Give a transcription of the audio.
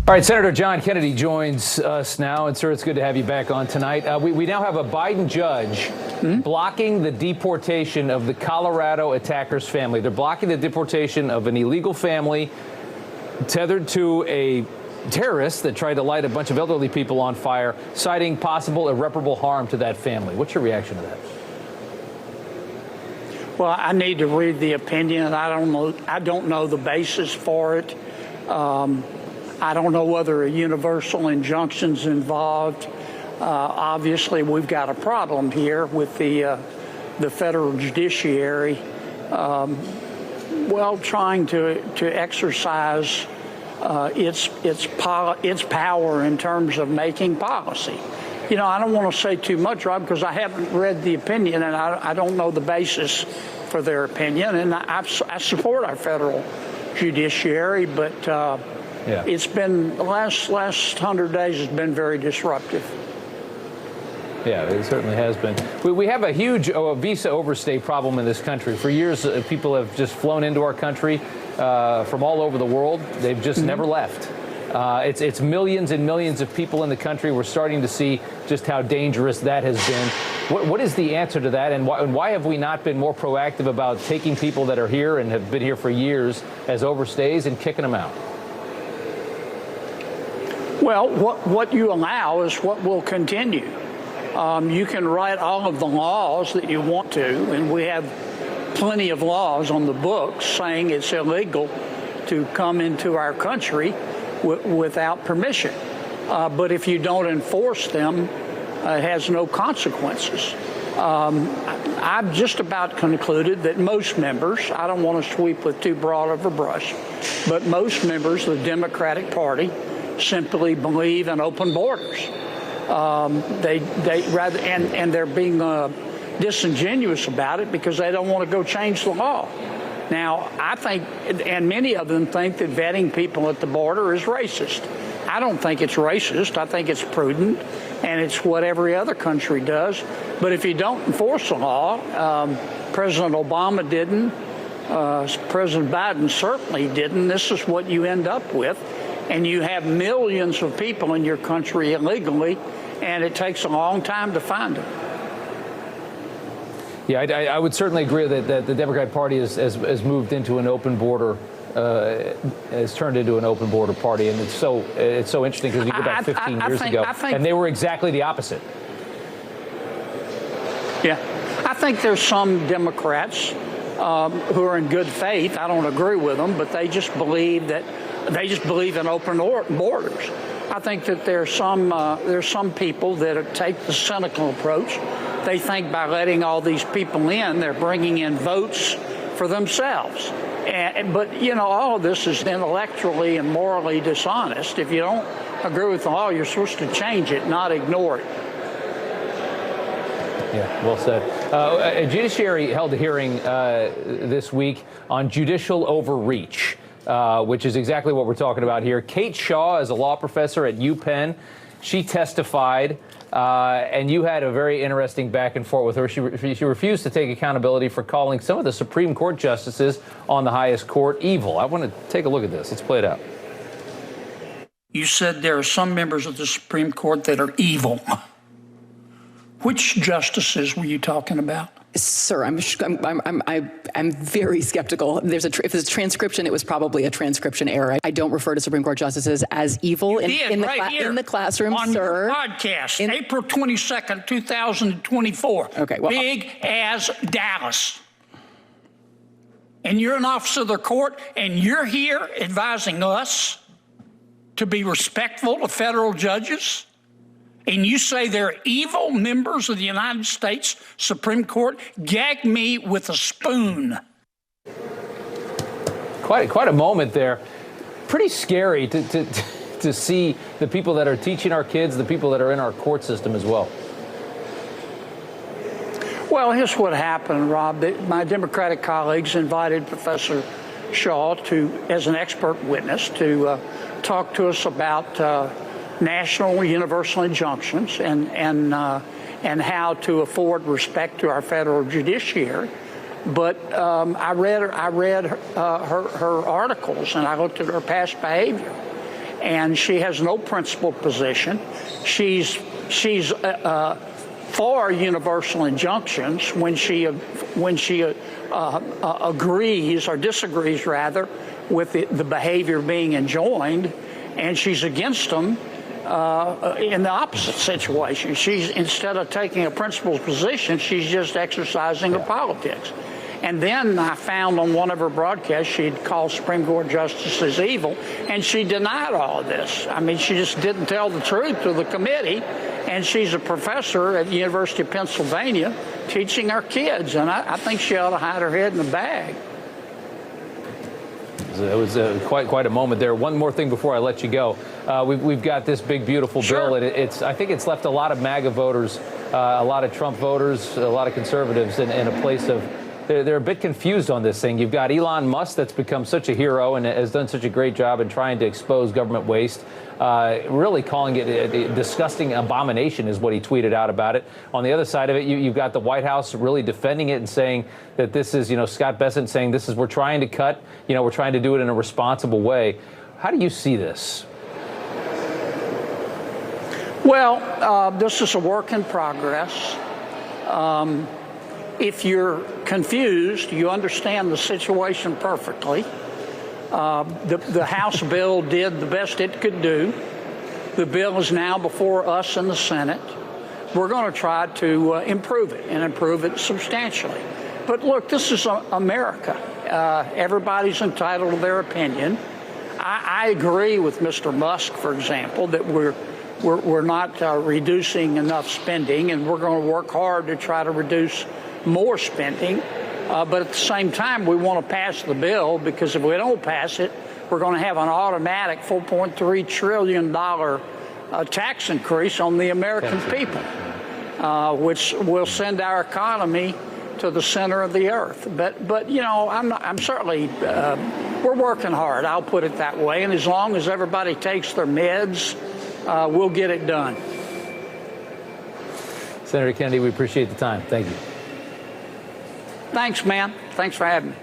All right, Senator John Kennedy joins us now. And, sir, it's good to have you back on tonight. We now have a Biden judge blocking the deportation of the Colorado attacker's family. They're blocking the deportation of an illegal family tethered to a terrorist that tried to light a bunch of elderly people on fire, citing possible irreparable harm to that family. What's your reaction to that? Well, I need to read the opinion. I don't know the basis for it. I don't know whether a universal injunction's involved. Obviously, we've got a problem here with the federal judiciary, trying to exercise its power in terms of making policy. You know, I don't want to say too much, Rob, because I haven't read the opinion and I don't know the basis for their opinion. And I support our federal judiciary, but it's been the last 100 days has been very disruptive. Yeah, it certainly has been. We have a huge visa overstay problem in this country. For years, people have just flown into our country from all over the world. They've just never left. It's millions and millions of people in the country. We're starting to see just how dangerous that has been. What is the answer to that, and why have we not been more proactive about taking people that are here and have been here for years as overstays and kicking them out? Well, what you allow is what will continue. You can write all of the laws that you want to, and we have plenty of laws on the books saying it's illegal to come into our country without permission. But if you don't enforce them, it has no consequences. I've just about concluded that most members, I don't want to sweep with too broad of a brush, but most members of the Democratic Party simply believe in open borders. They're being disingenuous about it because they don't want to go change the law. Now, I think, and many of them think that vetting people at the border is racist. I don't think it's racist. I think it's prudent, and it's what every other country does. But if you don't enforce the law, President Obama didn't, President Biden certainly didn't. This is what you end up with. And you have millions of people in your country illegally, and it takes a long time to find them. Yeah, I would certainly agree that the Democratic Party has moved into an open border, has turned into an open border party, and it's so interesting because you go back 15 years ago, and they were exactly the opposite. Yeah, I think there's some Democrats who are in good faith. I don't agree with them, but they just believe in open borders. I think that there's some people that take the cynical approach. They think by letting all these people in, they're bringing in votes for themselves. But, you know, all of this is intellectually and morally dishonest. If you don't agree with the law, you're supposed to change it, not ignore it. Yeah, well said. A judiciary held a hearing this week on judicial overreach, which is exactly what we're talking about here. Kate Shaw is a law professor at UPenn. She testified, and you had a very interesting back and forth with her. She refused to take accountability for calling some of the Supreme Court justices on the highest court evil. I want to take a look at this. Let's play it out. You said there are some members of the Supreme Court that are evil. Which justices were you talking about? Sir, I'm very skeptical. If it's a transcription, it was probably a transcription error. I don't refer to Supreme Court justices as evil in the classroom, on sir. On your podcast, April 22nd, 2024. Okay, well, big as Dallas. And you're an officer of the court, and you're here advising us to be respectful to federal judges? And you say they're evil members of the United States Supreme Court? Gag me with a spoon. Quite a moment there. Pretty scary to see the people that are teaching our kids, the people that are in our court system as well. Well, here's what happened, Rob. My Democratic colleagues invited Professor Shaw as an expert witness to talk to us about national universal injunctions and how to afford respect to our federal judiciary. But I read her articles and I looked at her past behavior, and she has no principled position. She's for universal injunctions when she agrees or disagrees rather with the behavior being enjoined, and she's against them in the opposite situation. She's, instead of taking a principled position, she's just exercising her politics. And then I found on one of her broadcasts she'd called Supreme Court justices evil, and she denied all of this. I mean, she just didn't tell the truth to the committee, and she's a professor at the University of Pennsylvania teaching our kids, and I think she ought to hide her head in the bag. It was quite a moment there. One more thing before I let you go. We've got this big, beautiful bill. I think it's left a lot of MAGA voters, a lot of Trump voters, a lot of conservatives in a place of, they're a bit confused on this thing. You've got Elon Musk that's become such a hero and has done such a great job in trying to expose government waste, really calling it a disgusting abomination is what he tweeted out about it. On the other side of it, you've got the White House really defending it and saying that this is, Scott Bessent saying this is, we're trying to cut, we're trying to do it in a responsible way. How do you see this? Well, this is a work in progress. If you're confused, you understand the situation perfectly. The House bill did the best it could do. The bill is now before us in the Senate. We're going to try to improve it and improve it substantially. But look, this is America. Everybody's entitled to their opinion. I agree with Mr. Musk, for example, that we're not reducing enough spending, and we're going to work hard to try to reduce more spending. But at the same time, we want to pass the bill, because if we don't pass it, we're going to have an automatic $4.3 trillion tax increase on the American people, which will send our economy to the center of the earth. But I'm certainly, we're working hard, I'll put it that way. And as long as everybody takes their meds, we'll get it done. Senator Kennedy, we appreciate the time. Thank you. Thanks, man. Thanks for having me.